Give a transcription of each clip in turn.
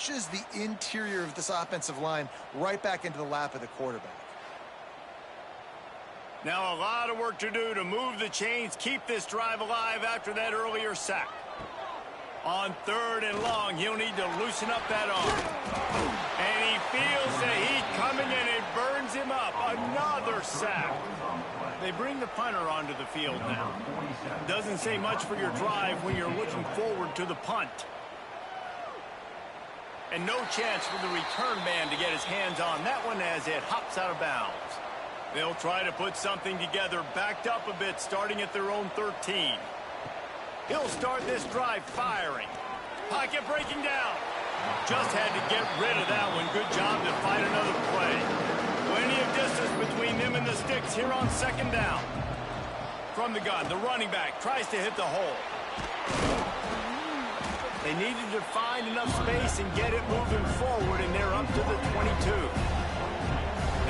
pushes the interior of this offensive line right back into the lap of the quarterback. Now a lot of work to do to move the chains, keep this drive alive after that earlier sack. On 3rd and long, he'll need to loosen up that arm. And he feels the heat coming, and it burns him up. Another sack. They bring the punter onto the field now. Doesn't say much for your drive when you're looking forward to the punt. And no chance for the return man to get his hands on that one as it hops out of bounds. They'll try to put something together, backed up a bit, starting at their own 13. He'll start this drive firing. Pocket breaking down. Just had to get rid of that one. Good job to find another play. Plenty of distance between them and the sticks here on 2nd down. From the gun, the running back tries to hit the hole. They needed to find enough space and get it moving forward, and they're up to the 22.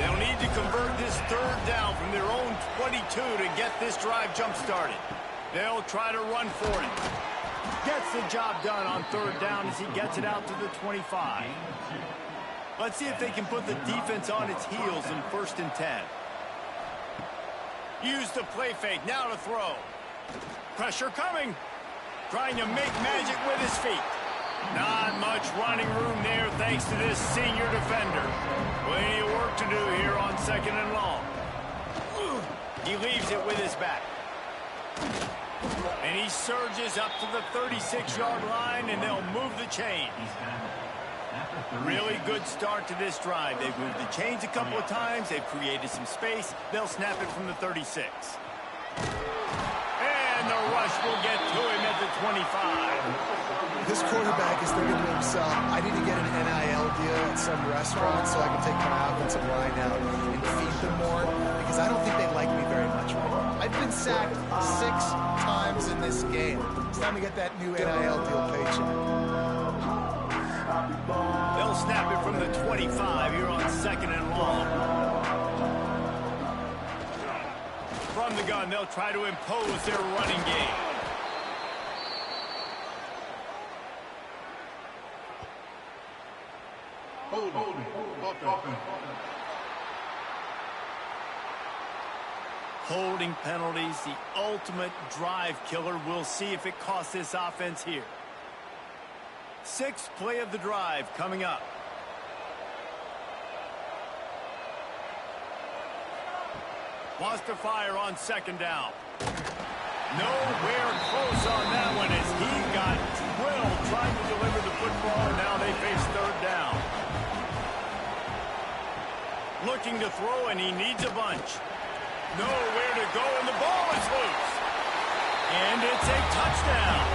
They'll need to convert this 3rd down from their own 22 to get this drive jump-started. They'll try to run for it. Gets the job done on 3rd down as he gets it out to the 25. Let's see if they can put the defense on its heels in 1st and 10. Use the play fake, now to throw. Pressure coming. Trying to make magic with his feet. Not much running room there thanks to this senior defender. Plenty of work to do here on 2nd and long. He leaves it with his back. And he surges up to the 36-yard line, and they'll move the chains. Really good start to this drive. They've moved the chains a couple of times. They've created some space. They'll snap it from the 36. And the rush will get to him at the 25. This quarterback is thinking to himself, I need to get an NIL deal at some restaurant so I can take my offensive line out and feed them more, because I don't think they like me very much right now. I've been sacked 6 times in this game. It's time to get that new NIL deal paycheck. They'll snap it from the 25 here on 2nd and long. From the gun, they'll try to impose their running game. Holding penalties, the ultimate drive killer. We'll see if it costs this offense here. 6th play of the drive coming up. Wants to fire on 2nd down. Nowhere close on that one as he got drilled trying to deliver the football, and now they face 3rd down. Looking to throw, and he needs a bunch. Nowhere to go, and the ball is loose. And it's a touchdown.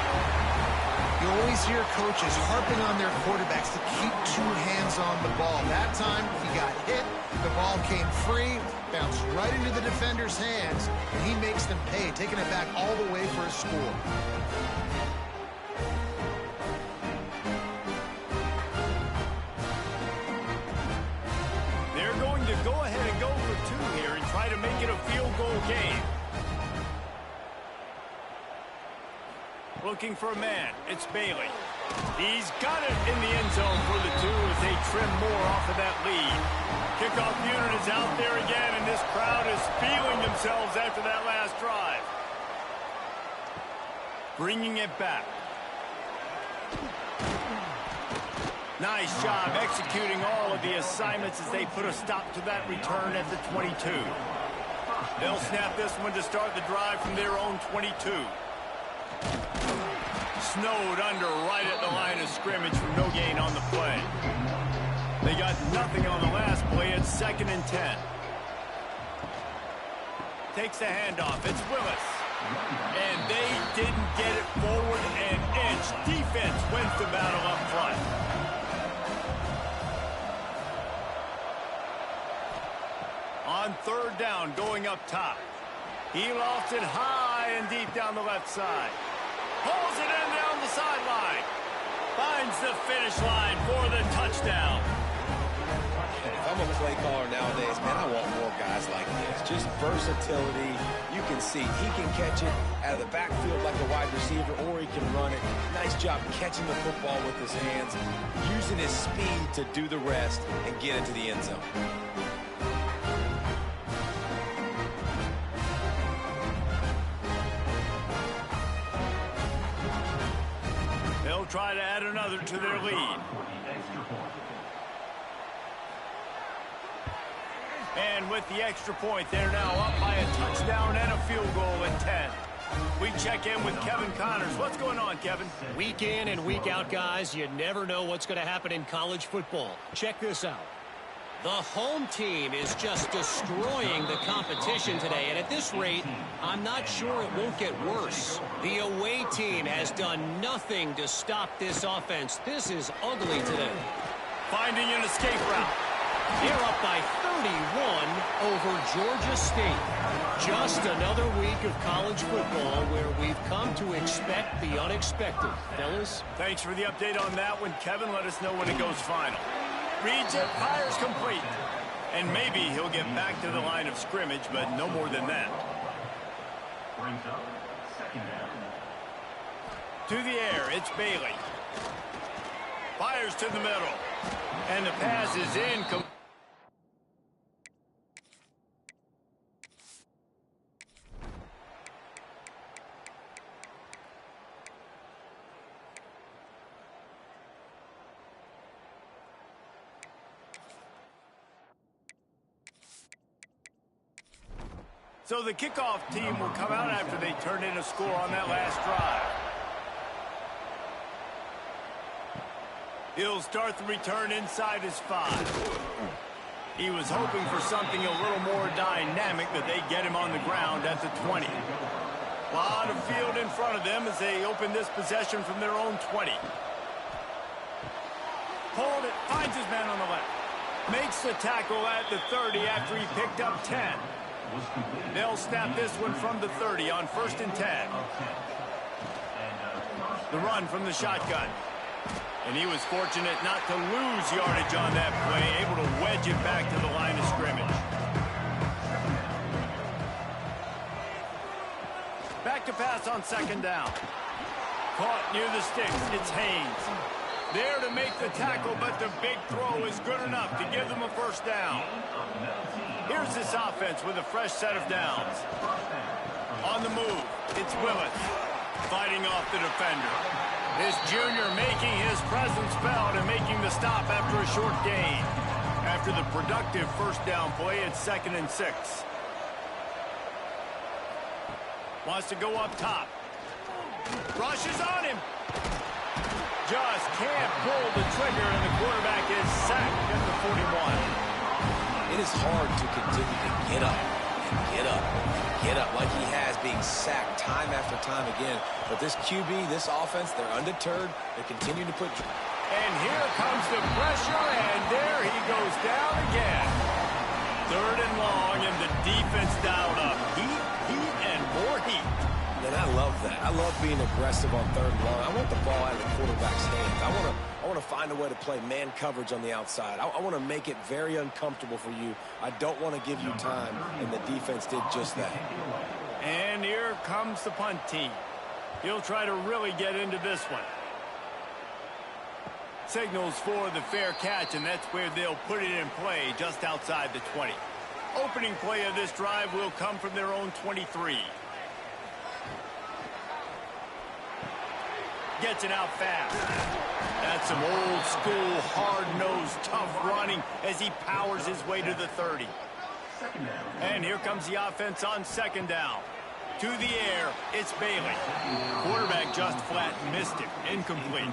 You always hear coaches harping on their quarterbacks to keep 2 hands on the ball. That time, he got hit, the ball came free, bounced right into the defender's hands, and he makes them pay, taking it back all the way for a score. They're going to go ahead and go for 2 here and try to make it a field goal game. Looking for a man. It's Bailey. He's got it in the end zone for the 2 as they trim more off of that lead. Kickoff unit is out there again, and this crowd is feeling themselves after that last drive. Bringing it back. Nice job executing all of the assignments as they put a stop to that return at the 22. They'll snap this one to start the drive from their own 22. Snowed under right at the line of scrimmage for no gain on the play. They got nothing on the last play. It's 2nd and 10. Takes the handoff. It's Willis. And they didn't get it forward an inch. Defense wins the battle up front. On 3rd down, going up top. He lost it high and deep down the left side. Pulls it in down the sideline. Finds the finish line for the touchdown. If I'm a play caller nowadays, man, I want more guys like this. Just versatility. You can see he can catch it out of the backfield like a wide receiver, or he can run it. Nice job catching the football with his hands, using his speed to do the rest and get into the end zone. They'll try to add another to their lead. And with the extra point, they're now up by a touchdown and a field goal at 10. We check in with Kevin Connors. What's going on, Kevin? Week in and week out, guys, you never know what's going to happen in college football. Check this out. The home team is just destroying the competition today, and at this rate, I'm not sure it won't get worse. The away team has done nothing to stop this offense. This is ugly today. Finding an escape route. They're up by 31 over Georgia State. Just another week of college football where we've come to expect the unexpected. Fellas? Thanks for the update on that one, Kevin. Let us know when it goes final. Reads it, fires complete. And maybe he'll get back to the line of scrimmage, but no more than that. Brings up second down. To the air, it's Bailey. Fires to the middle. And the pass is in. So the kickoff team will come out after they turn in a score on that last drive. He'll start the return inside his 5. He was hoping for something a little more dynamic, but they get him on the ground at the 20. A lot of field in front of them as they open this possession from their own 20. Hold it, finds his man on the left. Makes the tackle at the 30 after he picked up 10. They'll snap this one from the 30 on 1st and 10. The run from the shotgun. And he was fortunate not to lose yardage on that play, able to wedge it back to the line of scrimmage. Back to pass on 2nd down. Caught near the sticks. It's Haynes. There to make the tackle, but the big throw is good enough to give them a 1st down. Here's this offense with a fresh set of downs. On the move, it's Willis fighting off the defender. This junior making his presence felt and making the stop after a short gain. After the productive 1st down play, it's 2nd and 6. Wants to go up top. Rushes on him. Just can't pull the trigger, and the quarterback is sacked at the 41. It is hard to continue to get up and get up and get up like he has, being sacked time after time again. But this QB, this offense, they're undeterred. They continue to put... And here comes the pressure, and there he goes down again. 3rd and long, and the defense dialed up. Heat, and more heat. And I love that. I love being aggressive on 3rd and long. I want the ball out of the quarterback's hands. I want to find a way to play man coverage on the outside. I want to make it very uncomfortable for you. I don't want to give you time, and the defense did just that. And here comes the punt team. He'll try to really get into this one. Signals for the fair catch, and that's where they'll put it in play just outside the 20. Opening play of this drive will come from their own 23. Gets it out fast. That's some old school, hard-nosed, tough running as he powers his way to the 30. And here comes the offense on 2nd down. To the air, it's Bailey. Quarterback just flat missed it. Incomplete.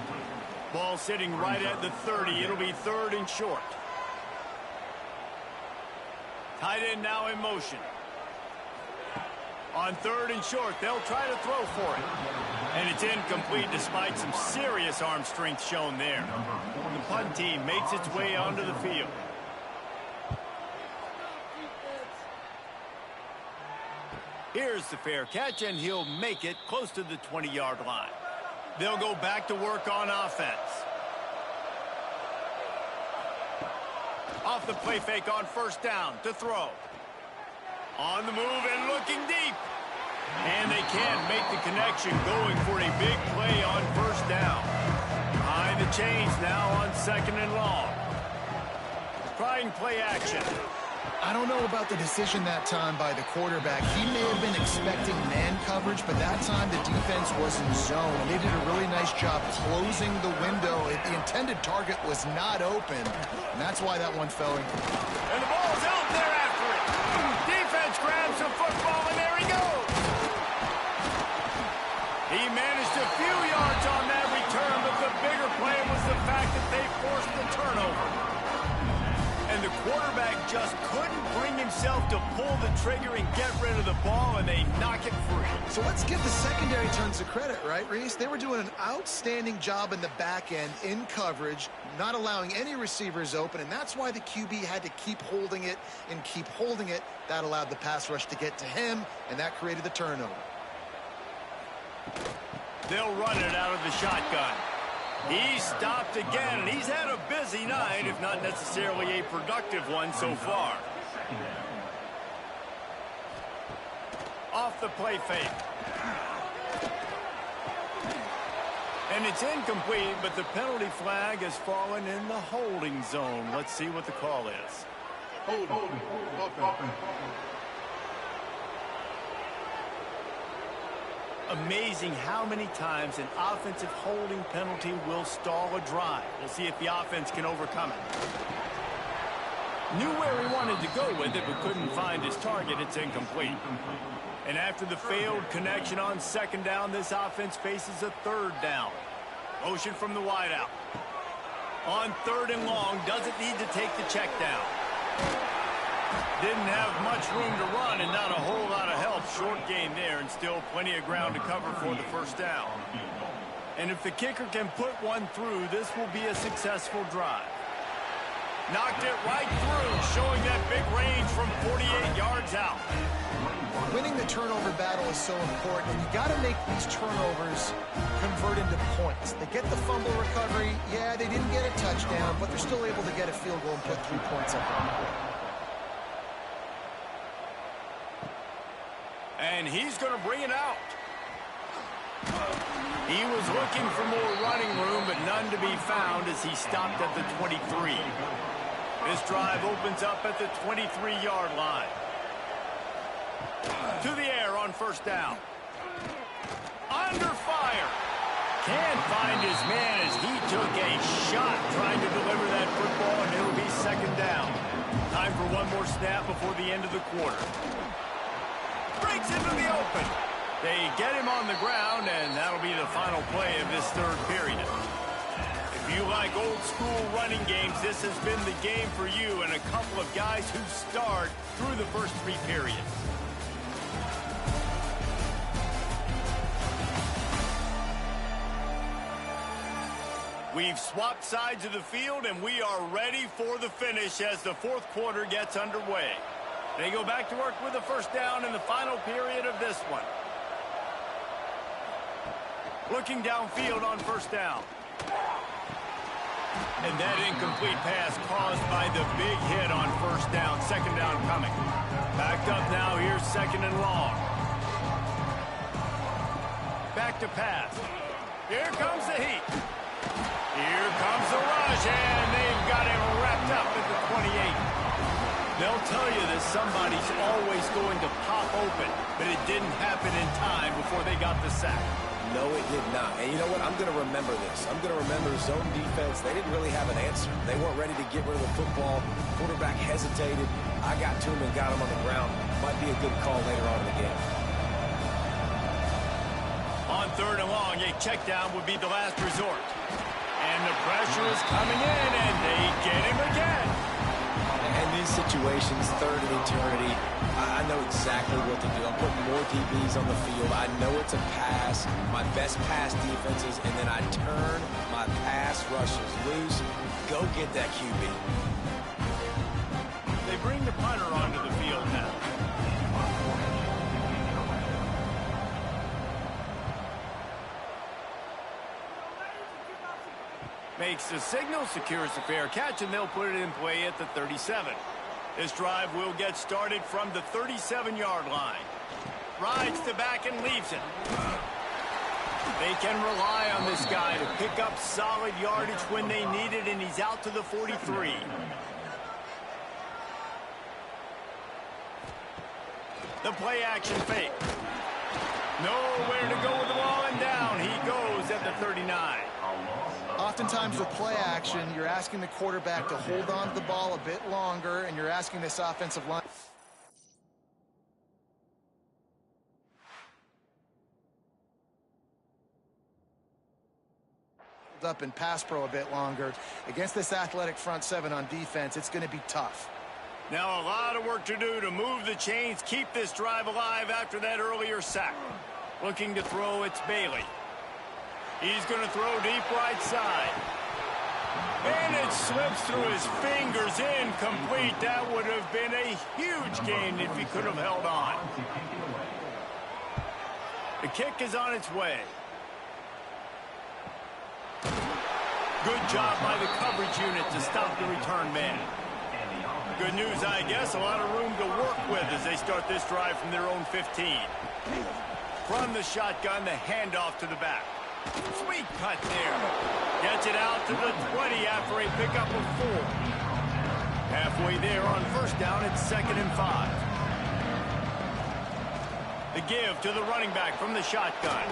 Ball sitting right at the 30. It'll be 3rd and short. Tight end now in motion. On 3rd and short, they'll try to throw for it. And it's incomplete despite some serious arm strength shown there. The punt team makes its way onto the field. Here's the fair catch, and he'll make it close to the 20-yard line. They'll go back to work on offense. Off the play fake on first down to throw. On the move and looking deep. And they can't make the connection, going for a big play on first down. Behind the chains now on 2nd and long. Trying play action. I don't know about the decision that time by the quarterback. He may have been expecting man coverage, but that time the defense was in zone. They did a really nice job closing the window. The intended target was not open, and that's why that one fell in. And the ball's out there after it. Defense grabs the football, and there he goes. He managed a few yards on that return, but the bigger play was the fact that they forced the turnover. And the quarterback just couldn't bring himself to pull the trigger and get rid of the ball, and they knock it free. So let's give the secondary tons of credit, right, Reese? They were doing an outstanding job in the back end, in coverage, not allowing any receivers open, and that's why the QB had to keep holding it and keep holding it. That allowed the pass rush to get to him, and that created the turnover. They'll run it out of the shotgun. He's stopped again, and he's had a busy night, if not necessarily a productive one so far. Off the play fake. And it's incomplete, but the penalty flag has fallen in the holding zone. Let's see what the call is. Amazing how many times an offensive holding penalty will stall a drive. We'll see if the offense can overcome it. Knew where he wanted to go with it, but couldn't find his target. It's incomplete. And after the failed connection on 2nd down, this offense faces a 3rd down. Motion from the wideout. On 3rd and long, doesn't need to take the check down. Didn't have much room to run and not a whole lot of help. Short gain there and still plenty of ground to cover for the 1st down. And if the kicker can put one through, this will be a successful drive. Knocked it right through, showing that big range from 48 yards out. Winning the turnover battle is so important, and you got to make these turnovers convert into points. They get the fumble recovery. Yeah, they didn't get a touchdown, but they're still able to get a field goal and put 3 points up on the board. And he's going to bring it out. He was looking for more running room, but none to be found as he stopped at the 23. This drive opens up at the 23-yard line. To the air on 1st down. Under fire. Can't find his man as he took a shot trying to deliver that football, and it'll be 2nd down. Time for one more snap before the end of the quarter. Breaks into the open. They get him on the ground, and that'll be the final play of this 3rd period. If you like old school running games, this has been the game for you and a couple of guys who starred through the first 3 periods. We've swapped sides of the field, and we are ready for the finish as the 4th quarter gets underway. They go back to work with a 1st down in the final period of this one. Looking downfield on 1st down. And that incomplete pass caused by the big hit on 1st down. 2nd down coming. Backed up now. Here's 2nd and long. Back to pass. Here comes the heat. Here comes the rush, and they've got him wrapped up at the 28. They'll tell you that somebody's always going to pop open, but it didn't happen in time before they got the sack. No, it did not. And you know what? I'm going to remember this. I'm going to remember zone defense. They didn't really have an answer. They weren't ready to get rid of the football. Quarterback hesitated. I got to him and got him on the ground. Might be a good call later on in the game. On 3rd and long, a check down would be the last resort. And the pressure is coming in, and they get him again. And these situations, 3rd and eternity, I know exactly what to do. I'm putting more DBs on the field. I know it's a pass, my best pass defenses, and then I turn my pass rushers loose. Go get that QB. They bring the punter onto the field now. Makes the signal, secures the fair catch, and they'll put it in play at the 37. This drive will get started from the 37-yard line. Rides to back and leaves it. They can rely on this guy to pick up solid yardage when they need it, and he's out to the 43. The play action fake. Nowhere to go with the ball, and down he goes at the 39. Oftentimes with play action, you're asking the quarterback to hold on to the ball a bit longer, and you're asking this offensive line up in pass pro a bit longer. Against this athletic front seven on defense, it's going to be tough. Now a lot of work to do to move the chains, keep this drive alive after that earlier sack. Looking to throw, it's Bailey. He's going to throw deep right side. And it slips through his fingers, incomplete. That would have been a huge gain if he could have held on. The kick is on its way. Good job by the coverage unit to stop the return man. Good news, I guess, a lot of room to work with as they start this drive from their own 15. From the shotgun, the handoff to the back. Sweet cut there. Gets it out to the 20 after a pickup of 4. Halfway there on first down, it's 2nd and 5. The give to the running back from the shotgun.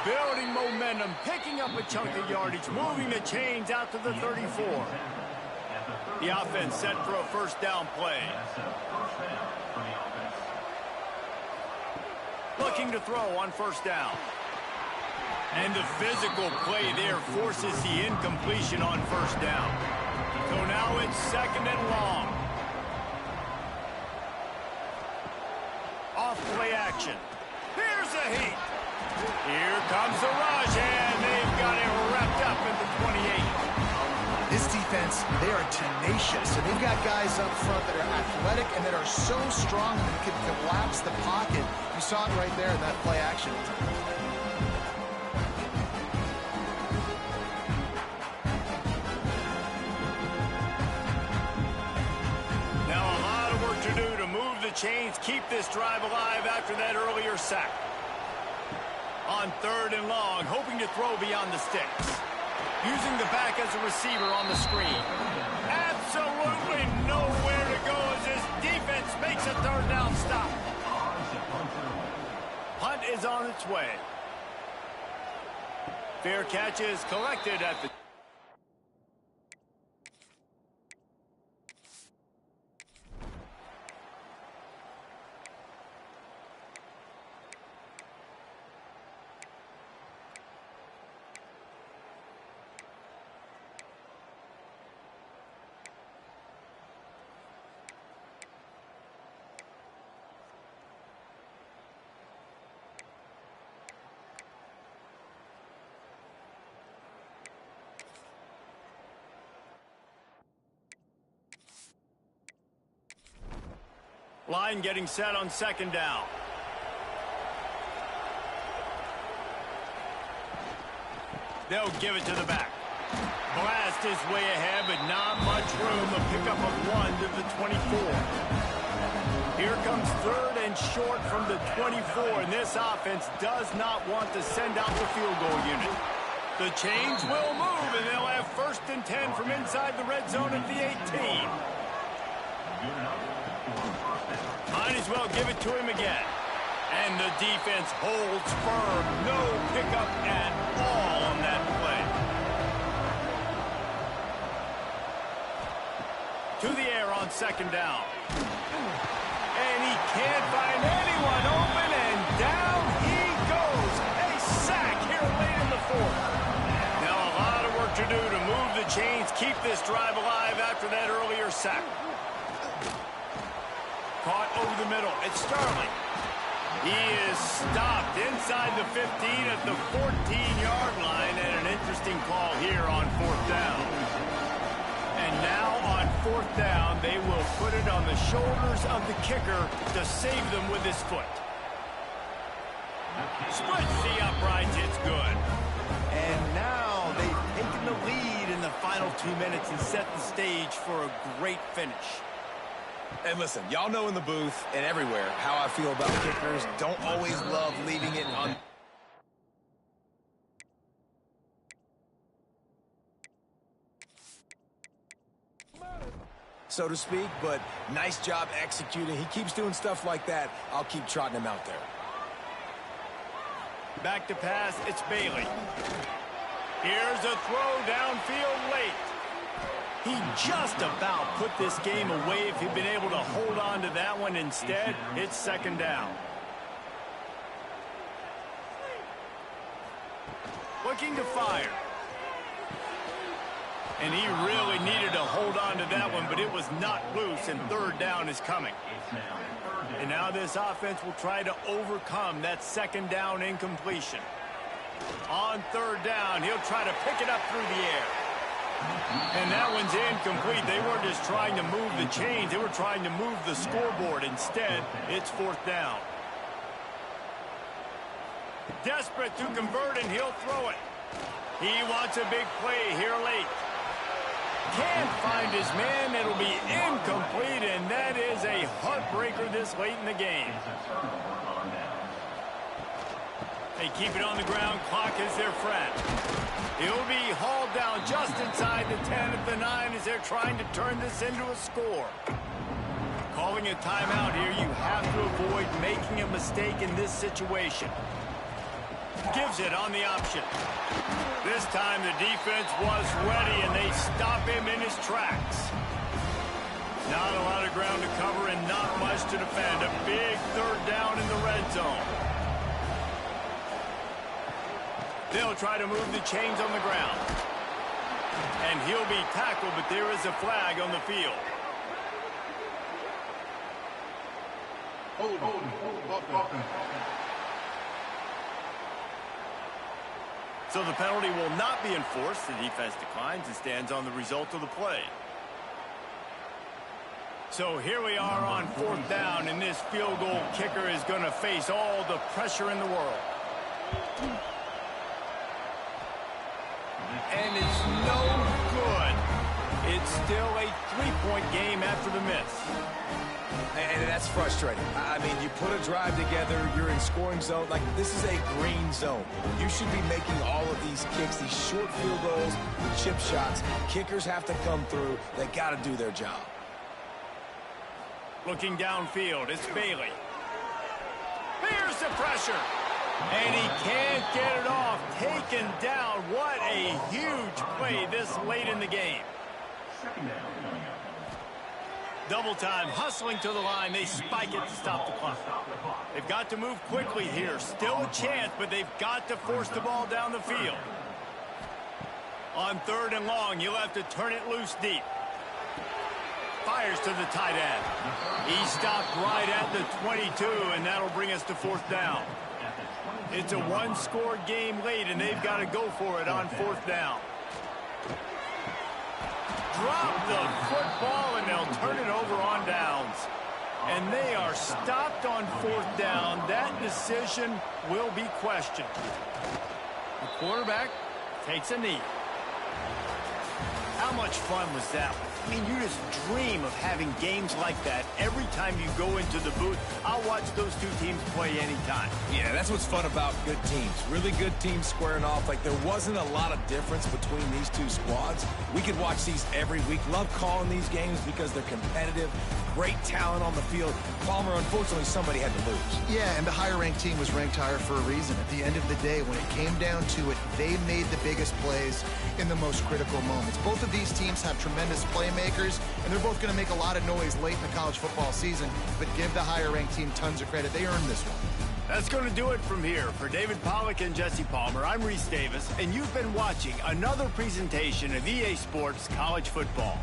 Building momentum, picking up a chunk of yardage, moving the chains out to the 34. The offense set for a first down play. Looking to throw on first down. And the physical play there forces the incompletion on first down. So now it's 2nd and long. Off play action. Here's a heat. Here comes the rush, and they've got it wrapped up at the 28. This defense, they are tenacious, and they've got guys up front that are athletic and that are so strong that they can collapse the pocket. You saw it right there in that play action. Now a lot of work to do to move the chains, keep this drive alive after that earlier sack. On 3rd and long, hoping to throw beyond the sticks. Using the back as a receiver on the screen. Absolutely nowhere to go as this defense makes a 3rd down stop. Punt is on its way. Fair catch is collected at the... Line getting set on 2nd down. They'll give it to the back. Blast his way ahead, but not much room. A pickup of 1 to the 24. Here comes 3rd and short from the 24, and this offense does not want to send out the field goal unit. The chains will move, and they'll have 1st and 10 from inside the red zone at the 18. Might as well give it to him again. And the defense holds firm. No pickup at all on that play. To the air on 2nd down. And he can't find anyone open, and down he goes. A sack here late in the 4th. Now a lot of work to do to move the chains, keep this drive alive after that earlier sack. Caught over the middle. It's Sterling. He is stopped inside the 15 at the 14-yard line, and an interesting call here on 4th down. And now on 4th down, they will put it on the shoulders of the kicker to save them with his foot. Splits the uprights. It's good. And now they've taken the lead in the final 2 minutes and set the stage for a great finish. And listen, y'all know in the booth and everywhere how I feel about kickers. Don't always love leaving it on... so to speak, but nice job executing. He keeps doing stuff like that. I'll keep trotting him out there. Back to pass, it's Bailey. Here's a throw downfield late. He just about put this game away if he'd been able to hold on to that one. Instead, it's second down. Looking to fire. And he really needed to hold on to that one, but it was not loose, and third down is coming. And now this offense will try to overcome that second down incompletion. On third down, he'll try to pick it up through the air. And that one's incomplete. They weren't just trying to move the chains. They were trying to move the scoreboard. Instead, it's fourth down. Desperate to convert, and he'll throw it. He wants a big play here late. Can't find his man. It'll be incomplete, and that is a heartbreaker this late in the game. They keep it on the ground. Clock is their friend. He'll be hauled down just inside the 10 at the 9 as they're trying to turn this into a score. Calling a timeout here, you have to avoid making a mistake in this situation. Gives it on the option. This time the defense was ready, and they stop him in his tracks. Not a lot of ground to cover and not much to defend. A big third down in the red zone. They'll try to move the chains on the ground. And he'll be tackled, but there is a flag on the field. So the penalty will not be enforced. The defense declines and stands on the result of the play. So here we are on fourth down, and this field goal kicker is going to face all the pressure in the world. And it's no good. It's still a three-point game after the miss. And that's frustrating. I mean, you put a drive together, you're in scoring zone. Like, this is a green zone. You should be making all of these kicks, these short field goals, the chip shots. Kickers have to come through. They got to do their job. Looking downfield, it's Bailey. Here's the pressure. And he can't get it off. Taken down. What a huge play this late in the game. Double time, hustling to the line. They spike it to stop the clock. They've got to move quickly here. Still a chance, but they've got to force the ball down the field. On third and long, you'll have to turn it loose deep. Fires to the tight end. He stopped right at the 22, and that'll bring us to fourth down. It's a one-score game late, and they've got to go for it on fourth down. Drop the football, and they'll turn it over on downs. And they are stopped on fourth down. That decision will be questioned. The quarterback takes a knee. How much fun was that one? I mean, you just dream of having games like that every time you go into the booth. I'll watch those two teams play anytime. Yeah, that's what's fun about good teams. Really good teams squaring off. Like, there wasn't a lot of difference between these two squads. We could watch these every week. Love calling these games because they're competitive. Great talent on the field. Palmer, unfortunately, somebody had to lose. Yeah, and the higher-ranked team was ranked higher for a reason. At the end of the day, when it came down to it, they made the biggest plays in the most critical moments. Both of these teams have tremendous playmakers, and they're both going to make a lot of noise late in the college football season, but give the higher-ranked team tons of credit. They earned this one. That's going to do it from here. For David Pollack and Jesse Palmer, I'm Reese Davis, and you've been watching another presentation of EA Sports College Football.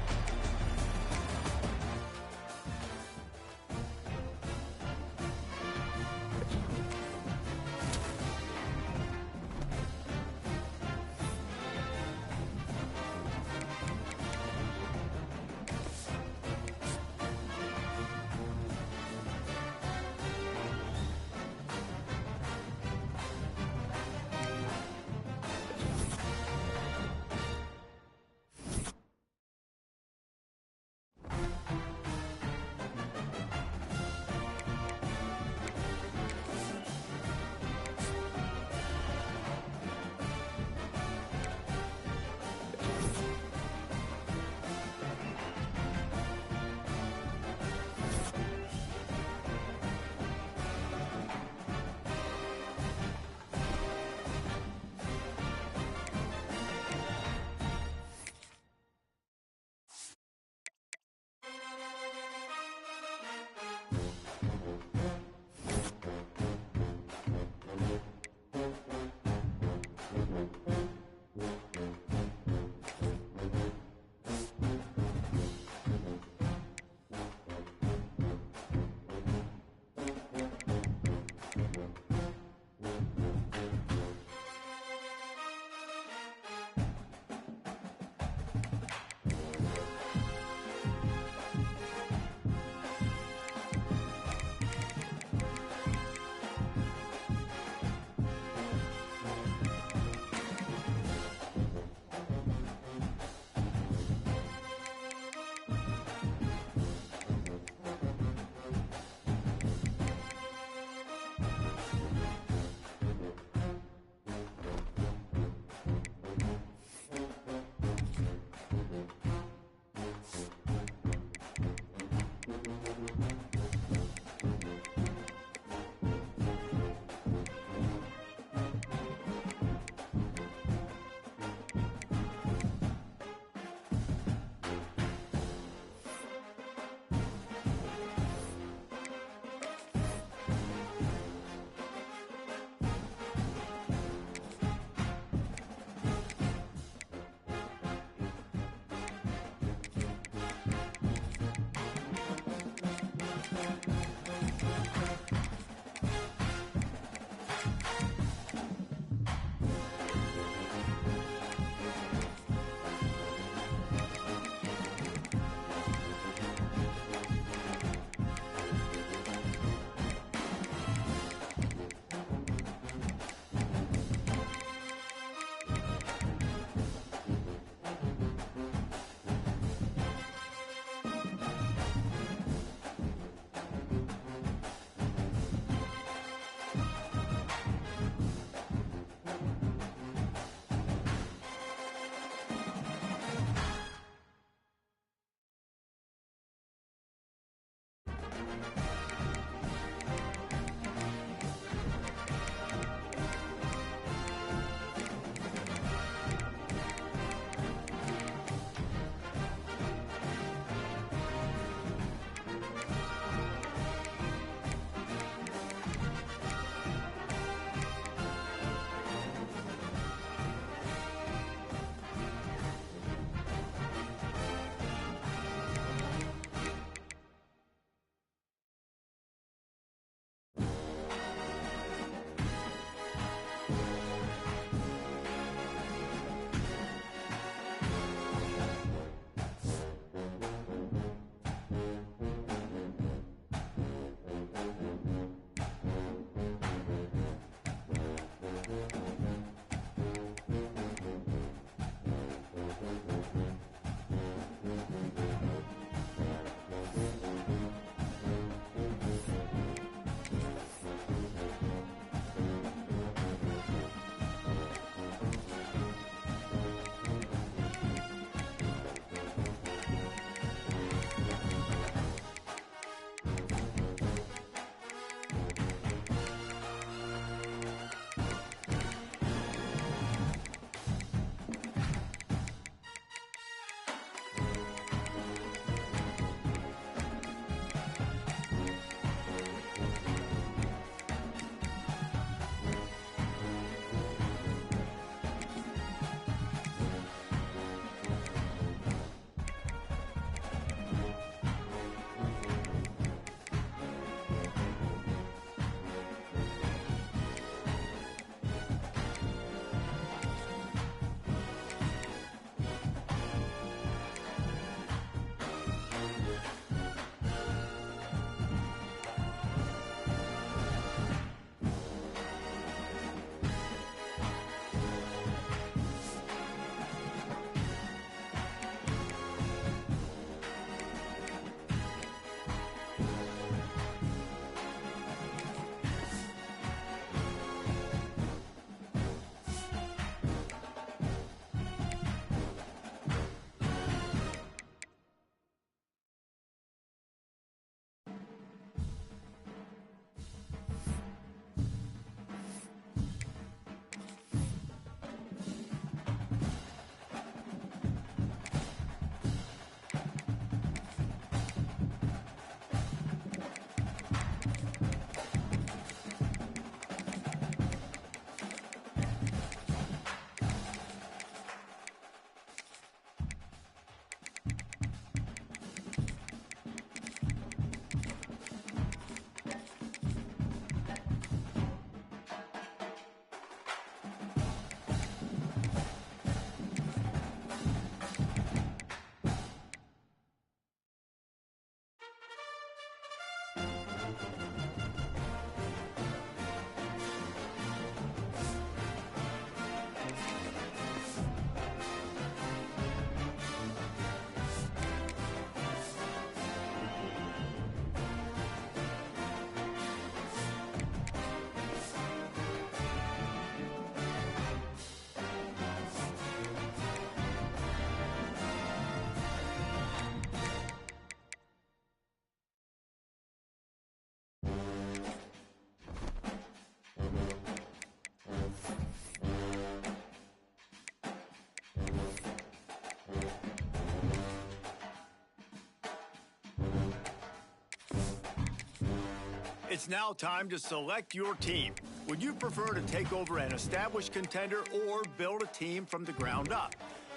It's now time to select your team. Would you prefer to take over an established contender or build a team from the ground up?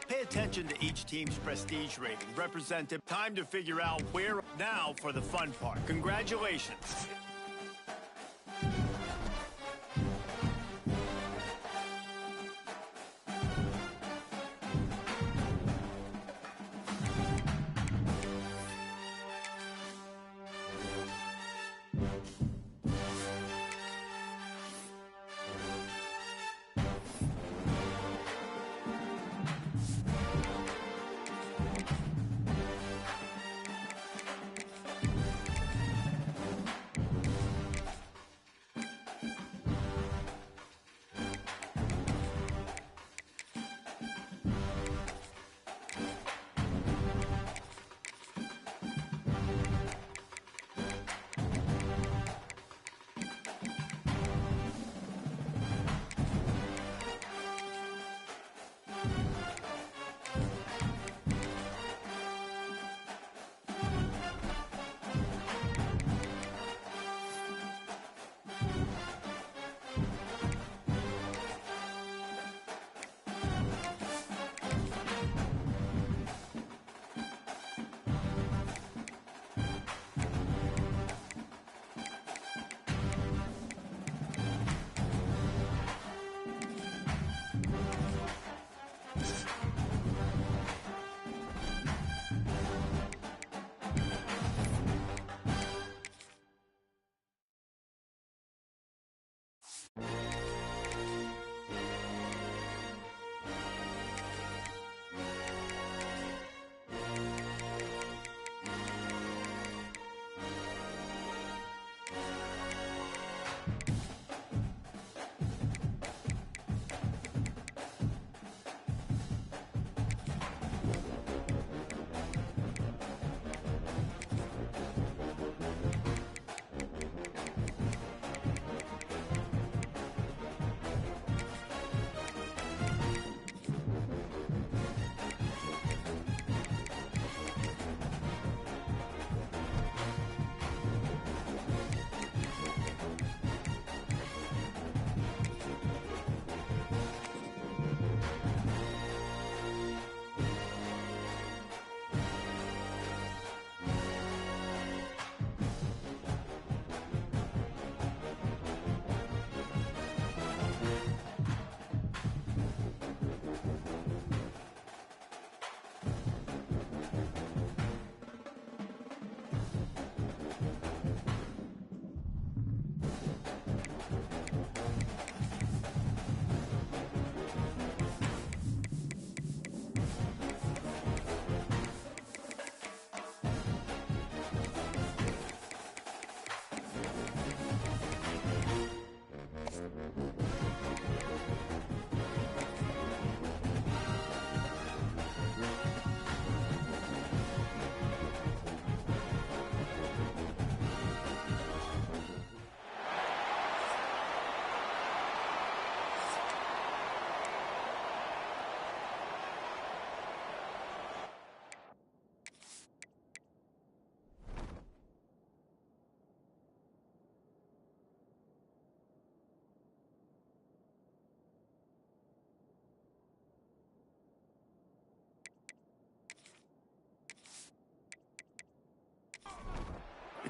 Pay attention to each team's prestige rating. Representative, time to figure out where. Now for the fun part. Congratulations.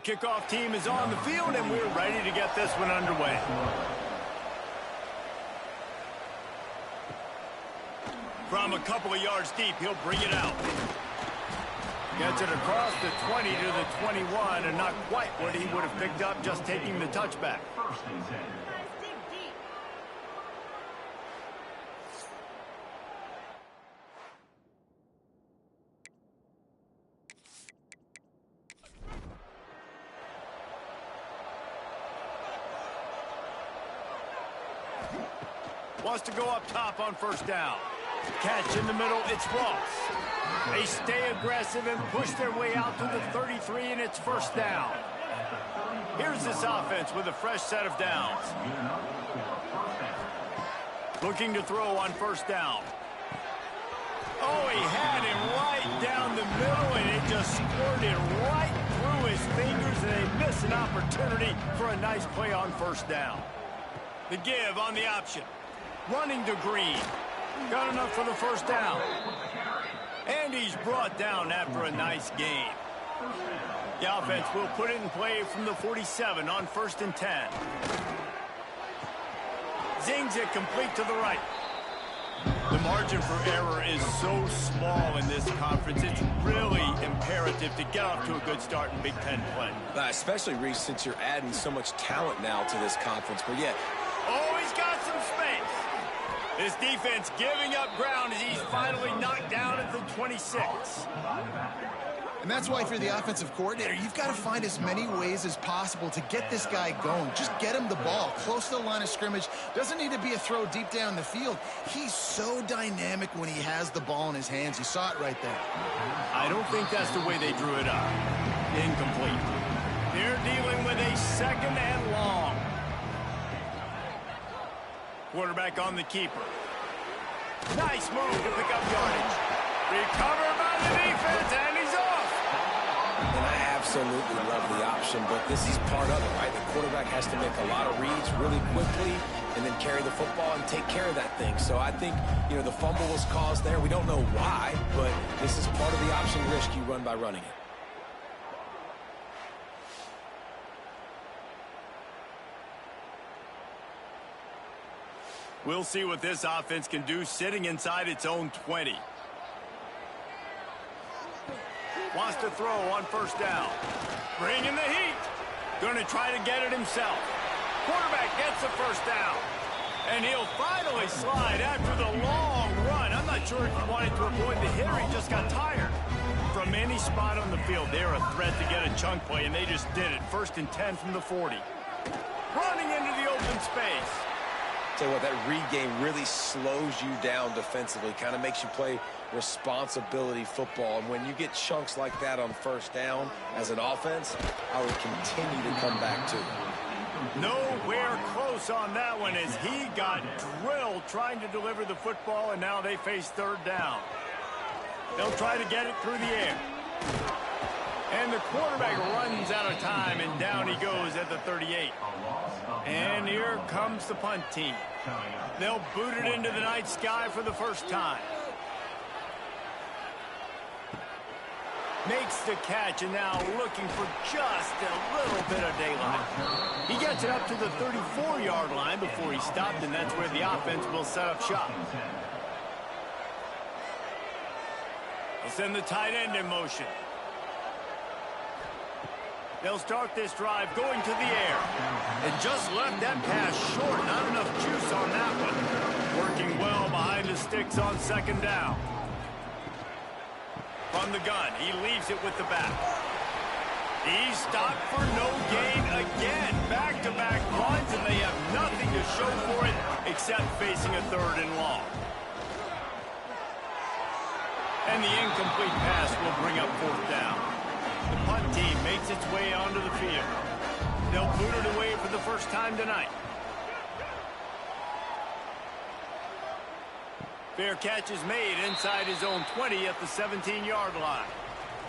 The kickoff team is on the field, and we're ready to get this one underway. From a couple of yards deep, he'll bring it out. Gets it across the 20 to the 21, and not quite what he would have picked up just taking the touchback. First and 10. Wants to go up top on first down. Catch in the middle, it's Ross. They stay aggressive and push their way out to the 33, and it's first down. Here's this offense with a fresh set of downs. Looking to throw on first down. Oh, he had him right down the middle, and it just squirted right through his fingers, and they miss an opportunity for a nice play on first down. The give on the option. Running to Green. Got enough for the first down. And he's brought down after a nice gain. The offense will put it in play from the 47 on first and 10. Zings it complete to the right. The margin for error is so small in this conference. It's really imperative to get off to a good start in Big Ten play. Especially, Reese, since you're adding so much talent now to this conference. But yet, oh, he's got some space. This defense giving up ground as he's finally knocked down at the 26. And that's why if you're the offensive coordinator, you've got to find as many ways as possible to get this guy going. Just get him the ball close to the line of scrimmage. Doesn't need to be a throw deep down the field. He's so dynamic when he has the ball in his hands. You saw it right there. I don't think that's the way they drew it up. Incomplete. They're dealing with a second and long. Quarterback on the keeper. Nice move to pick up yardage. Recovered by the defense, and he's off. And I absolutely love the option, but this is part of it, right? The quarterback has to make a lot of reads really quickly and then carry the football and take care of that thing. So I think, the fumble was caused there. We don't know why, but this is part of the option risk you run by running it. We'll see what this offense can do sitting inside its own 20. Wants to throw on first down. Bringing the heat. Going to try to get it himself. Quarterback gets the first down. And he'll finally slide after the long run. I'm not sure if he wanted to avoid the hit or he just got tired. From any spot on the field, they're a threat to get a chunk play, and they just did it. First and 10 from the 40. Running into the open space. Tell you what, that read game really slows you down defensively, kind of makes you play responsibility football. And when you get chunks like that on first down as an offense, I would continue to come back to it. Nowhere close on that one as he got drilled trying to deliver the football, and now they face third down. They'll try to get it through the air. And the quarterback runs out of time, and down he goes at the 38. And here comes the punt team. They'll boot it into the night sky for the first time. Makes the catch, and now looking for just a little bit of daylight. He gets it up to the 34-yard line before he stopped, and that's where the offense will set up shop. They'll send the tight end in motion. They'll start this drive going to the air. And just left that pass short. Not enough juice on that one. Working well behind the sticks on second down. From the gun, he leaves it with the back. He's stopped for no gain again. Back-to-back runs, and they have nothing to show for it except facing a third and long. And the incomplete pass will bring up fourth down. The punt team makes its way onto the field. They'll boot it away for the first time tonight. Fair catch is made inside his own 20 at the 17-yard line.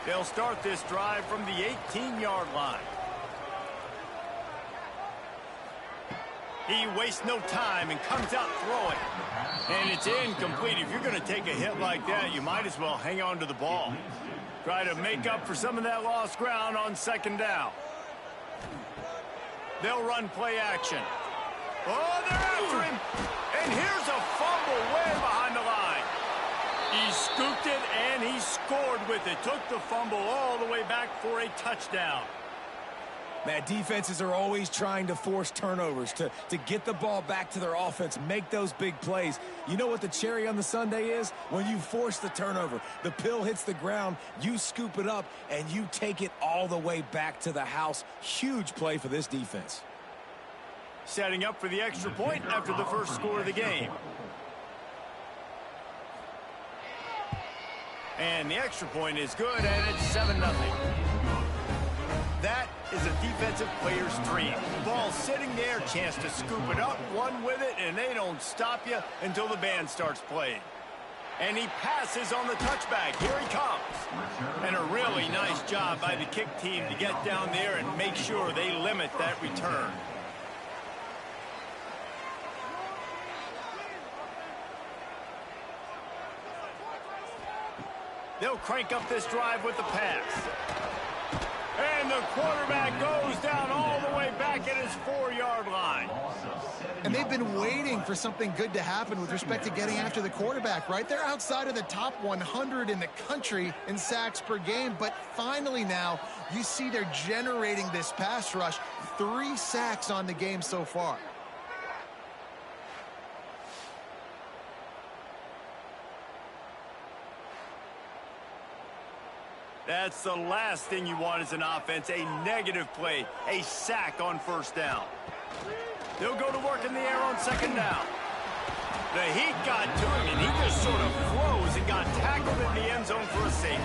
They'll start this drive from the 18-yard line. He wastes no time and comes out throwing. And it's incomplete. If you're going to take a hit like that, you might as well hang on to the ball. Try to make up for some of that lost ground on second down. They'll run play action. Oh, they're after him. And here's a fumble way behind the line. He scooped it, and he scored with it. Took the fumble all the way back for a touchdown. Man, defenses are always trying to force turnovers to get the ball back to their offense, make those big plays. You know what the cherry on the sundae is? When you force the turnover, the pill hits the ground, you scoop it up, and you take it all the way back to the house. Huge play for this defense. Setting up for the extra point after the first score of the game. And the extra point is good, and it's 7-0. That is a defensive player's dream. Ball sitting there, chance to scoop it up, run with it, and they don't stop you until the band starts playing. And he passes on the touchback. Here he comes. And a really nice job by the kick team to get down there and make sure they limit that return. They'll crank up this drive with the pass. And the quarterback goes down all the way back at his 4-yard line. And they've been waiting for something good to happen with respect to getting after the quarterback, right? They're outside of the top 100 in the country in sacks per game, but finally now you see they're generating this pass rush. 3 sacks on the game so far. That's the last thing you want as an offense, a negative play, a sack on first down. They'll go to work in the air on second down. The heat got to him, and he just sort of froze and got tackled in the end zone for a safety.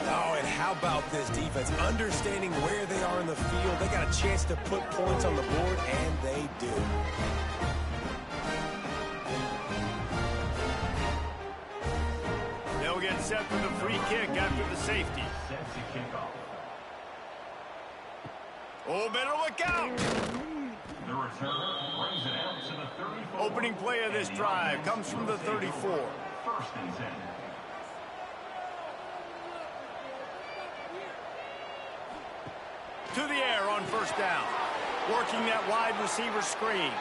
Oh, and how about this defense? Understanding where they are in the field, they got a chance to put points on the board, and they do. They'll get set for the free kick after the safety. Set to kick off. Oh, better look out! The returner brings it out to the 34. Opening play of this drive comes from the 34. First and 10. To the air on first down. Working that wide receiver screen.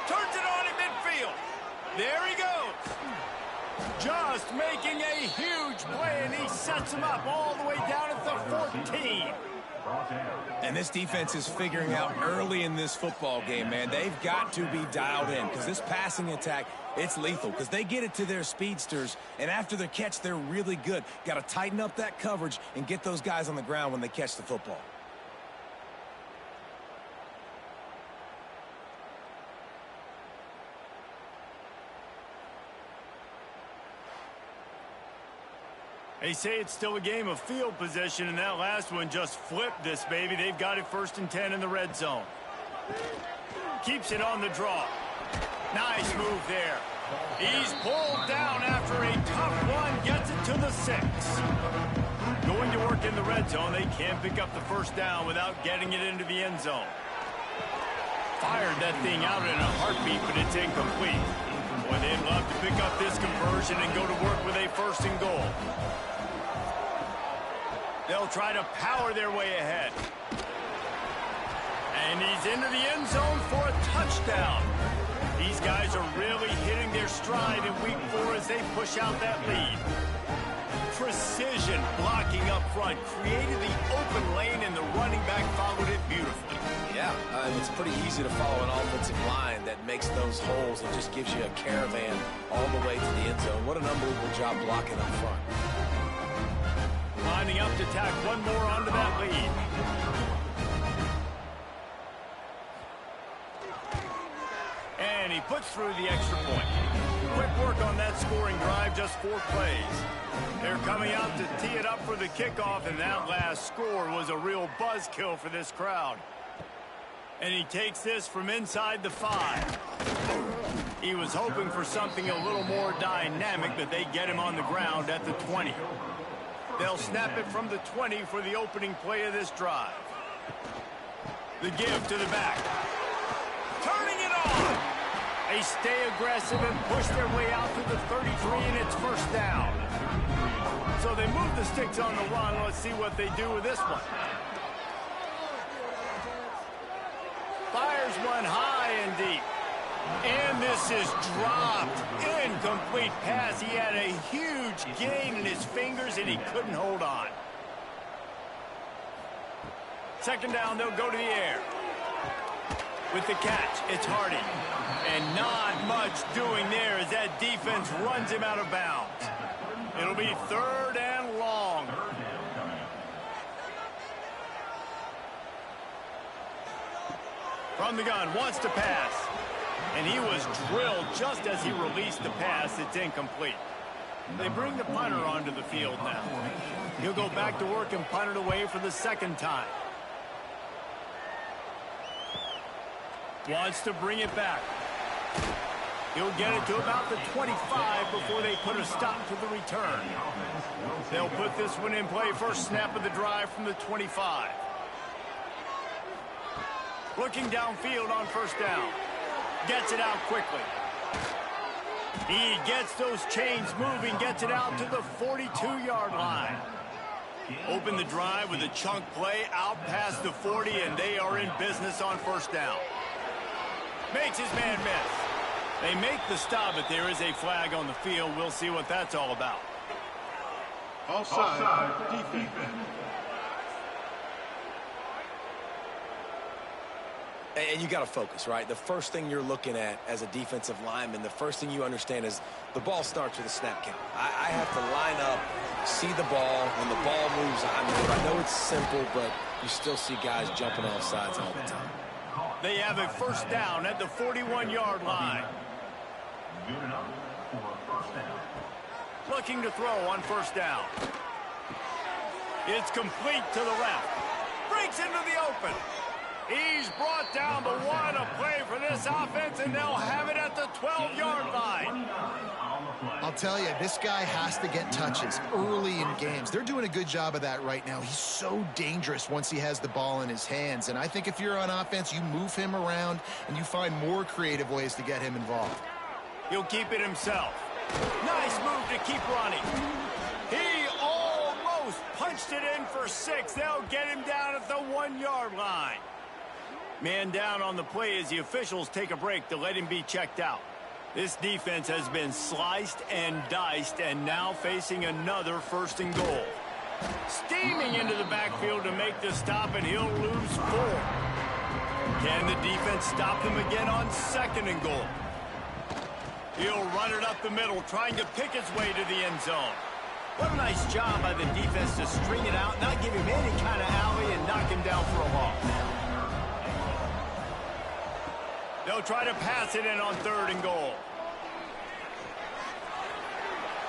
Turns it on in midfield. There he goes. Just making a huge play, and he sets him up all the way down at the 14. And this defense is figuring out early in this football game, man. They've got to be dialed in because this passing attack, it's lethal because they get it to their speedsters, and after the catch, they're really good. Got to tighten up that coverage and get those guys on the ground when they catch the football. They say it's still a game of field position, and that last one just flipped this baby. They've got it first and 10 in the red zone. Keeps it on the draw. Nice move there. He's pulled down after a tough run, gets it to the 6. Going to work in the red zone, they can't pick up the first down without getting it into the end zone. Fired that thing out in a heartbeat, but it's incomplete. Boy, they'd love to pick up this conversion and go to work with a first and goal. They'll try to power their way ahead. And he's into the end zone for a touchdown. These guys are really hitting their stride in week 4 as they push out that lead. Precision blocking up front, created the open lane, and the running back followed it beautifully. Yeah, it's pretty easy to follow an offensive line that makes those holes and just gives you a caravan all the way to the end zone. What an unbelievable job blocking up front. Lining up to tack one more onto that lead. And he puts through the extra point. Quick work on that scoring drive, just 4 plays. They're coming out to tee it up for the kickoff, and that last score was a real buzzkill for this crowd. And he takes this from inside the 5. He was hoping for something a little more dynamic, but they get him on the ground at the 20. They'll snap it from the 20 for the opening play of this drive. The give to the back. Turning it on. They stay aggressive and push their way out to the 33, and it's first down. So they move the sticks on the run. Let's see what they do with this one. Fires one high and deep. And this is dropped. Incomplete pass. He had a huge gain in his fingers, and he couldn't hold on. Second down, they'll go to the air. With the catch, it's Hardy. And not much doing there as that defense runs him out of bounds. It'll be third and long. From the gun, wants to pass. And he was drilled just as he released the pass. It's incomplete. They bring the punter onto the field now. He'll go back to work and punt it away for the second time. Wants to bring it back. He'll get it to about the 25 before they put a stop to the return. They'll put this one in play. First snap of the drive from the 25. Looking downfield on first down. Gets it out quickly. He gets those chains moving, gets it out to the 42-yard line. Open the drive with a chunk play out past the 40, and they are in business on first down. Makes his man miss. They make the stop, but there is a flag on the field. We'll see what that's all about. Offside, defense. And you got to focus, right? The first thing you're looking at as a defensive lineman, the first thing you understand is the ball starts with a snap count. I have to line up, see the ball. When the ball moves, I move. I know it's simple, but you still see guys jumping off sides all the time. They have a first down at the 41-yard line. Good enough for a first down. Looking to throw on first down. It's complete to the left. Breaks into the open. He's brought down, but what a play for this offense, and they'll have it at the 12-yard line. I'll tell you, this guy has to get touches early in games. They're doing a good job of that right now. He's so dangerous once he has the ball in his hands, and I think if you're on offense, you move him around, and you find more creative ways to get him involved. He'll keep it himself. Nice move to keep running. He almost punched it in for 6. They'll get him down at the 1-yard line. Man down on the play as the officials take a break to let him be checked out. This defense has been sliced and diced and now facing another first and goal. Steaming into the backfield to make the stop, and he'll lose 4. Can the defense stop them again on second and goal? He'll run it up the middle, trying to pick his way to the end zone. What a nice job by the defense to string it out, not give him any kind of alley, and knock him down for a loss. They'll try to pass it in on third and goal.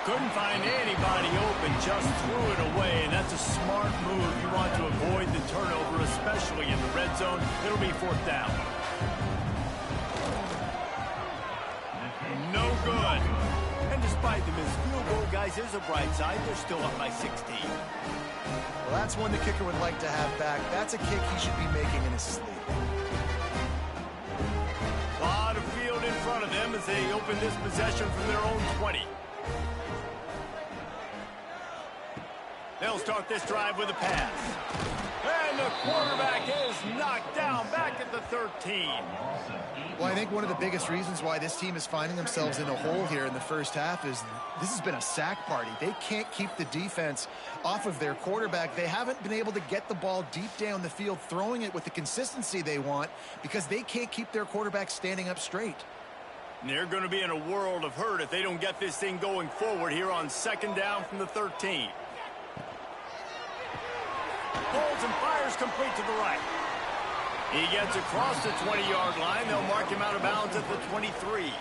Couldn't find anybody open, just threw it away, and that's a smart move. You want to avoid the turnover, especially in the red zone. It'll be fourth down. No good. And despite the missed field goal, guys, there's a bright side. They're still up by 16. Well, that's one the kicker would like to have back. That's a kick he should be making in his sleep. A lot of field in front of them as they open this possession from their own 20. They'll start this drive with a pass. And the quarterback is knocked down back at the 13. Well, I think one of the biggest reasons why this team is finding themselves in a hole here in the first half is this has been a sack party. They can't keep the defense off of their quarterback. They haven't been able to get the ball deep down the field, throwing it with the consistency they want because they can't keep their quarterback standing up straight. They're going to be in a world of hurt if they don't get this thing going forward here on second down from the 13. Holds and fires complete to the right. He gets across the 20-yard line. They'll mark him out of bounds at the 23.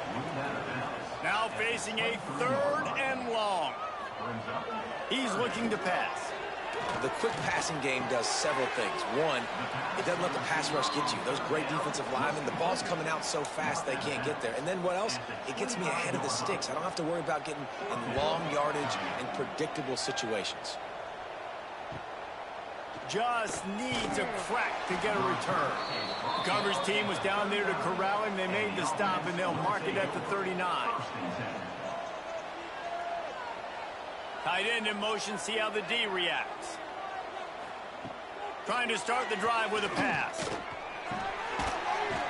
Now facing a third and long. He's looking to pass. The quick passing game does several things. One, it doesn't let the pass rush get you. Those great defensive linemen, the ball's coming out so fast they can't get there. And then what else? It gets me ahead of the sticks. I don't have to worry about getting in long yardage and predictable situations. Just needs a crack to get a return. The coverage team was down there to corral him. They made the stop, and they'll mark it at the 39. Tight end in motion, see how the D reacts. Trying to start the drive with a pass.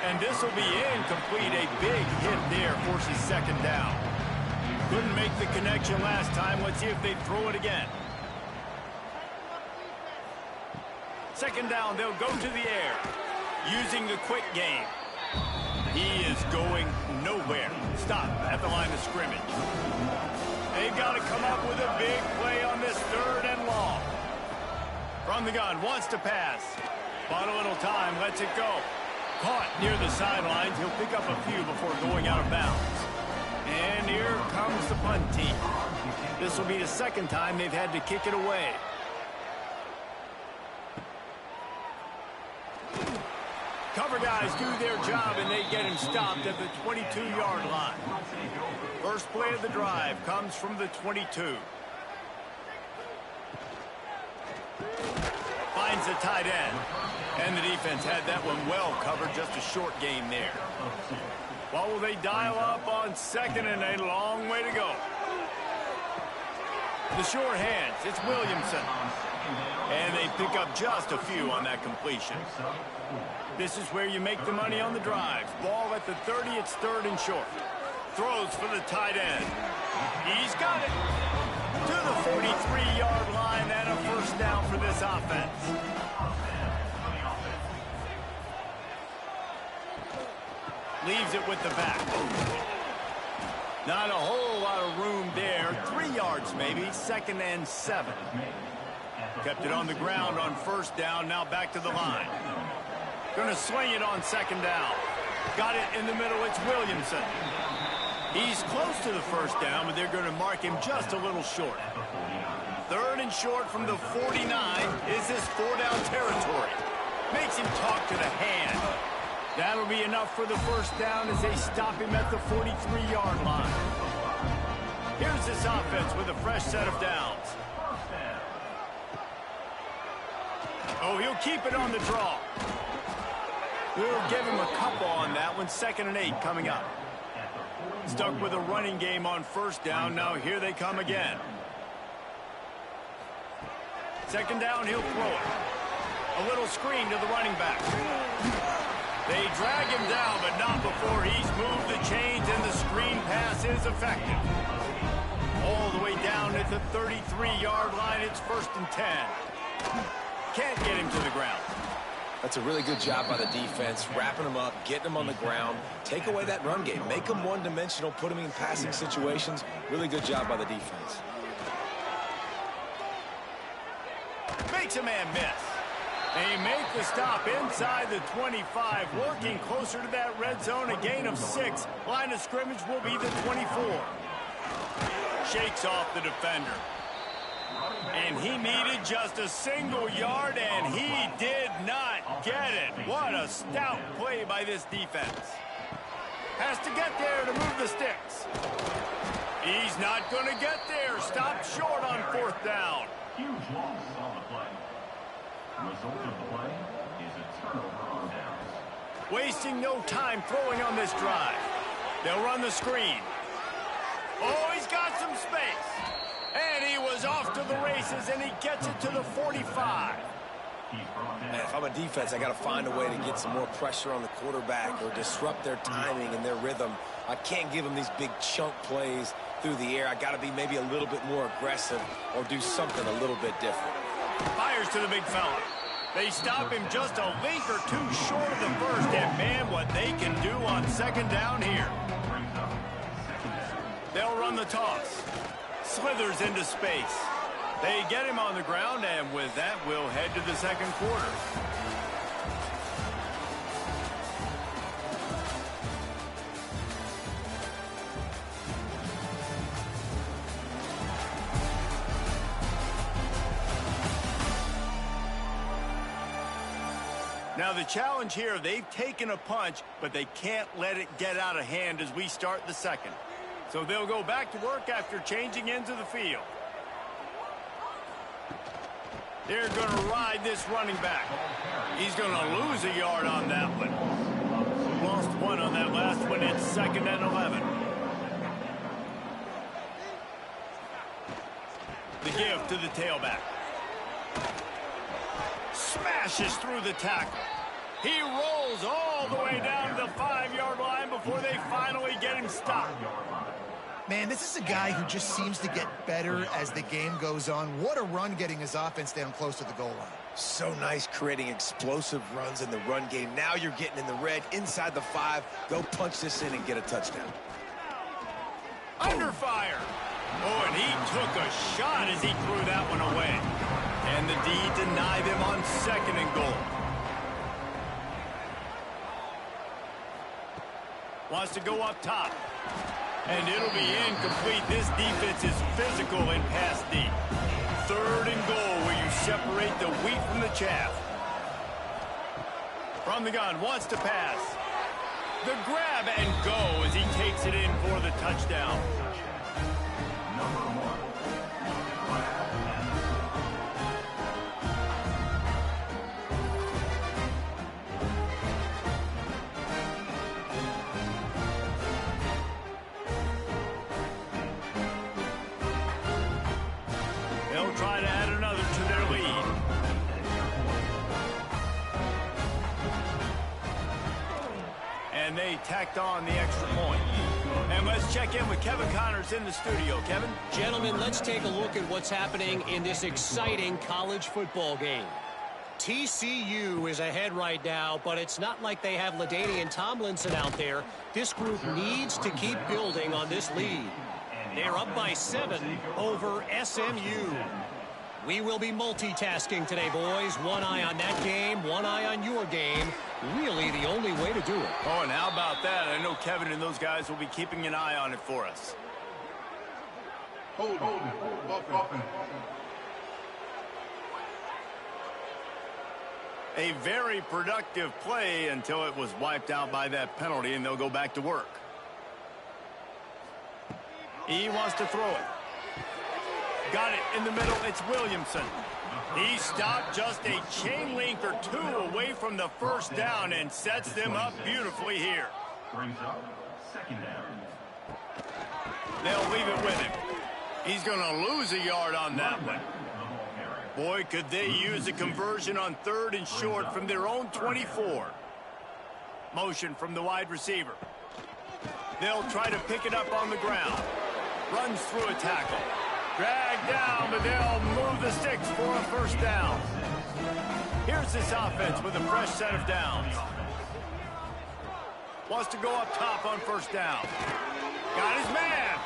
And this will be incomplete. A big hit there forces second down. Couldn't make the connection last time. Let's see if they throw it again. Second down, they'll go to the air using the quick game. He is going nowhere. Stop at the line of scrimmage. They've got to come up with a big play on this 3rd and long. From the gun, wants to pass. Bought a little time, lets it go. Caught near the sidelines. He'll pick up a few before going out of bounds. And here comes the punt team. This will be the second time they've had to kick it away. Cover guys do their job, and they get him stopped at the 22-yard line. First play of the drive comes from the 22. Finds the tight end. And the defense had that one well covered. Just a short game there. What will they dial up on second, and a long way to go? The short hands, it's Williamson. And they pick up just a few on that completion. This is where you make the money on the drives. Ball at the 30, it's 3rd and short. Throws for the tight end. He's got it to the 43-yard line, and a first down for this offense. Leaves it with the back. Not a whole lot of room there. 3 yards maybe. 2nd and 7. Kept it on the ground on first down. Now back to the line. Going to swing it on 2nd down. Got it in the middle. It's Williamson. He's close to the first down, but they're going to mark him just a little short. 3rd and short from the 49. Is this 4-down territory? Makes him talk to the hand. That'll be enough for the first down as they stop him at the 43-yard line. Here's this offense with a fresh set of downs. Oh, he'll keep it on the draw. We'll give him a couple on that one. 2nd and 8 coming up. Stuck with a running game on first down. Now here they come again. 2nd down, he'll throw it. A little screen to the running back. They drag him down, but not before he's moved the chains, and the screen pass is effective. All the way down at the 33-yard line, it's 1st and 10. Can't get him to the ground. That's a really good job by the defense, wrapping him up, getting him on the ground. Take away that run game. Make him one-dimensional, put him in passing situations. Really good job by the defense. Makes a man miss. They make the stop inside the 25, working closer to that red zone, a gain of 6. Line of scrimmage will be the 24. Shakes off the defender. And he needed just a single yard, and he did not get it. What a stout play by this defense. Has to get there to move the sticks. He's not going to get there. Stopped short on 4th down. Huge loss on the play. Result of the play is a turnover on downs. Wasting no time throwing on this drive. They'll run the screen. Oh, he's got some space. And he was off to the races, and he gets it to the 45. Man, if I'm a defense, I got to find a way to get some more pressure on the quarterback or disrupt their timing and their rhythm. I can't give them these big chunk plays through the air. I got to be maybe a little bit more aggressive or do something a little bit different. Fires to the big fella. They stop him just a link or two short of the first, and man, what they can do on 2nd down here. They'll run the toss. Slithers into space. They get him on the ground, and with that, we'll head to the 2nd quarter. Now the challenge here, they've taken a punch, but they can't let it get out of hand as we start the 2nd. So they'll go back to work after changing into the field. They're going to ride this running back. He's going to lose a yard on that one. Lost 1 on that last one. It's 2nd and 11. The give to the tailback. Smashes through the tackle. He rolls all the way down to the 5-yard line before they finally get him stopped. Man, this is a guy who just seems to get better as the game goes on. What a run getting his offense down close to the goal line. So nice creating explosive runs in the run game. Now you're getting in the red inside the 5. They'll punch this in and get a touchdown. Under fire. Oh, and he took a shot as he threw that one away. And the D denied him on 2nd and goal. Wants to go up top. And it'll be incomplete. This defense is physical in pass D. 3rd and goal where you separate the wheat from the chaff. From the gun, wants to pass. The grab and go as he takes it in for the touchdown. They'll try to add another to their lead. And they tacked on the extra point. And let's check in with Kevin Connors in the studio. Kevin? Gentlemen, let's take a look at what's happening in this exciting college football game. TCU is ahead right now, but it's not like they have LaDainian Tomlinson out there. This group needs to keep building on this lead. They're up by 7 over SMU. We will be multitasking today, boys. One eye on that game, one eye on your game. Really the only way to do it. Oh, and how about that? I know Kevin and those guys will be keeping an eye on it for us. Hold it. A very productive play until it was wiped out by that penalty, and they'll go back to work. He wants to throw it. Got it in the middle. It's Williamson. He stopped just a chain link or 2 away from the first down and sets them up beautifully here. Brings up 2nd down. They'll leave it with him. He's going to lose a yard on that one. Boy, could they use a conversion on 3rd and short from their own 24. Motion from the wide receiver. They'll try to pick it up on the ground. Runs through a tackle. Dragged down, but they'll move the sticks for a first down. Here's this offense with a fresh set of downs. Wants to go up top on first down. Got his man.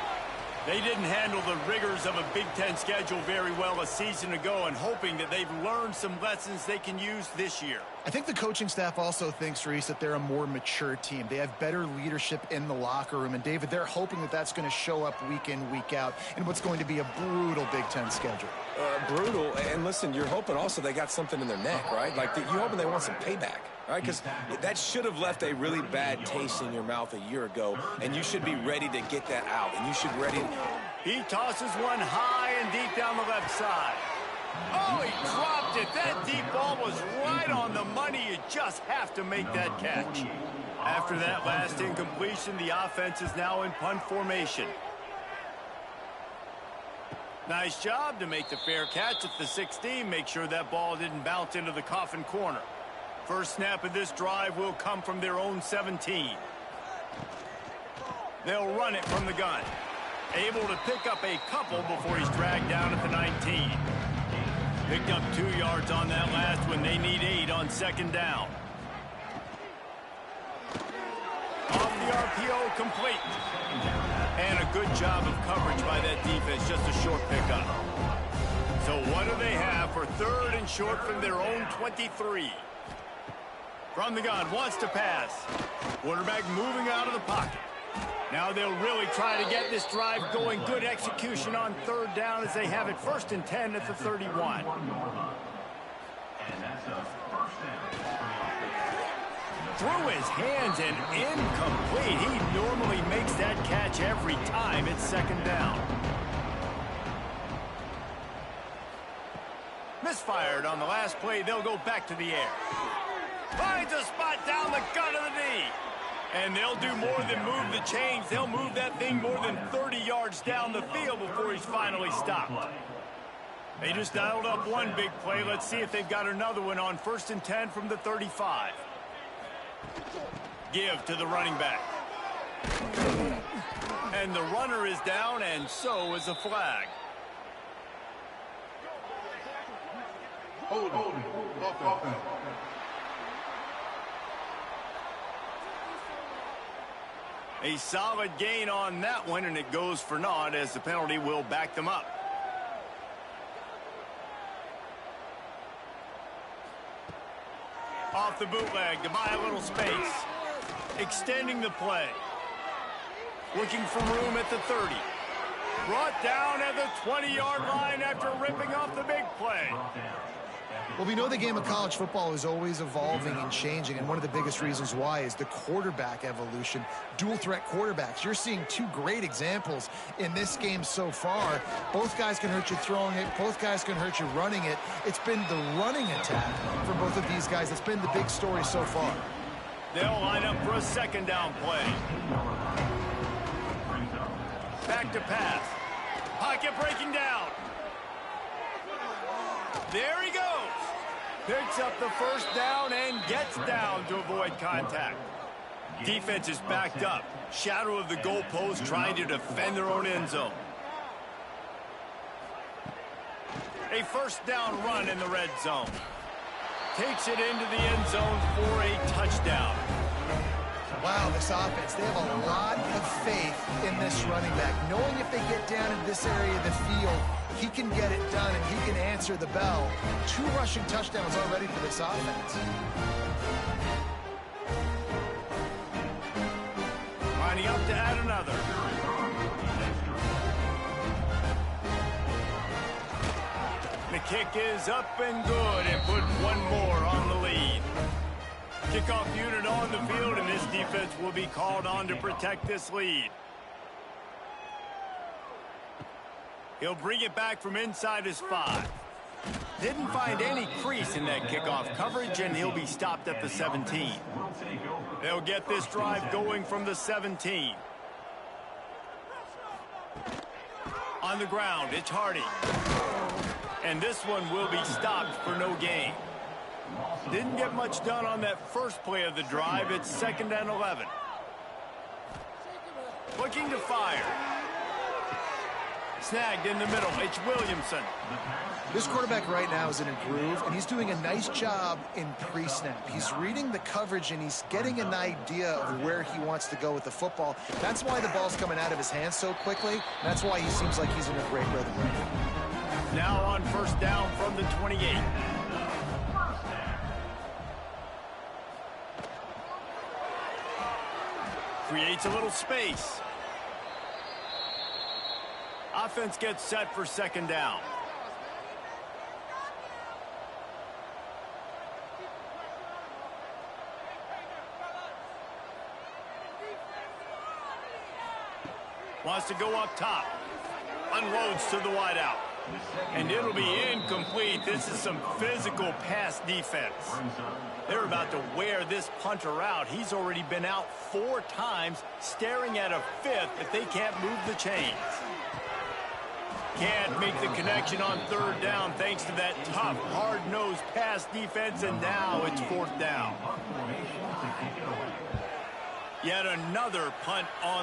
They didn't handle the rigors of a Big Ten schedule very well a season ago, and hoping that they've learned some lessons they can use this year. I think the coaching staff also thinks, Reese, that they're a more mature team. They have better leadership in the locker room. And, David, they're hoping that that's going to show up week in, week out in what's going to be a brutal Big Ten schedule. Brutal. And, listen, you're hoping also they got something in their neck, right? Like, you're hoping they want some payback, right? Because that should have left a really bad taste in your mouth a year ago, and you should be ready to get that out. And you should ready to... He tosses one high and deep down the left side. Oh, he dropped it. That deep ball was right on the money. You just have to make that catch. After that last incompletion, the offense is now in punt formation. Nice job to make the fair catch at the 16. Make sure that ball didn't bounce into the coffin corner. First snap of this drive will come from their own 17. They'll run it from the gun. Able to pick up a couple before he's dragged down at the 19. Picked up 2 yards on that last one. They need 8 on 2nd down. Off the RPO, complete. And a good job of coverage by that defense, just a short pickup. So what do they have for 3rd and short from their own 23? From the gun, wants to pass. Quarterback moving out of the pocket. Now they'll really try to get this drive going. Good execution on 3rd down as they have it 1st and 10 at the 31. And that's a first down. Through his hands and incomplete. He normally makes that catch every time. It's 2nd down. Misfired on the last play. They'll go back to the air. Finds a spot down the gut of the knee. And they'll do more than move the chains. They'll move that thing more than 30 yards down the field before he's finally stopped. They just dialed up one big play. Let's see if they've got another one on 1st and 10 from the 35. Give to the running back. And the runner is down, and so is a flag. Holding. Offense. A solid gain on that one, and it goes for naught as the penalty will back them up. Off the bootleg to buy a little space. Extending the play. Looking for room at the 30. Brought down at the 20-yard line after ripping off the big play. Well, we know the game of college football is always evolving and changing, and one of the biggest reasons why is the quarterback evolution. Dual threat quarterbacks. You're seeing two great examples in this game so far. Both guys can hurt you throwing it. Both guys can hurt you running it. It's been the running attack for both of these guys that's been the big story so far. They'll line up for a second down play. Back to pass. Pocket breaking down. There he goes. Picks up the first down and gets down to avoid contact. Defense is backed up. Shadow of the goalpost trying to defend their own end zone. A first down run in the red zone. Takes it into the end zone for a touchdown. Wow, this offense, they have a lot of faith in this running back. Knowing if they get down in this area of the field, he can get it done and he can answer the bell. 2 rushing touchdowns already for this offense. Lining up to add another. The kick is up and good and put one more on the lead. Kickoff unit on the field, and this defense will be called on to protect this lead. He'll bring it back from inside his 5. Didn't find any crease in that kickoff coverage, and he'll be stopped at the 17. They'll get this drive going from the 17. On the ground, it's Hardy. And this one will be stopped for no gain. Didn't get much done on that first play of the drive. It's 2nd and 11. Looking to fire. Snagged in the middle. It's Williamson. This quarterback right now is in a groove, and he's doing a nice job in pre-snap. He's reading the coverage, and he's getting an idea of where he wants to go with the football. That's why the ball's coming out of his hands so quickly. That's why he seems like he's in a great rhythm right now. Now on first down from the 28. Creates a little space. Offense gets set for 2nd down. Wants to go up top. Unloads to the wideout. And it'll be incomplete. This is some physical pass defense. They're about to wear this punter out. He's already been out 4 times, staring at a 5th if they can't move the chains. Can't make the connection on 3rd down thanks to that tough, hard-nosed pass defense, and now it's 4th down. Yet another punt on the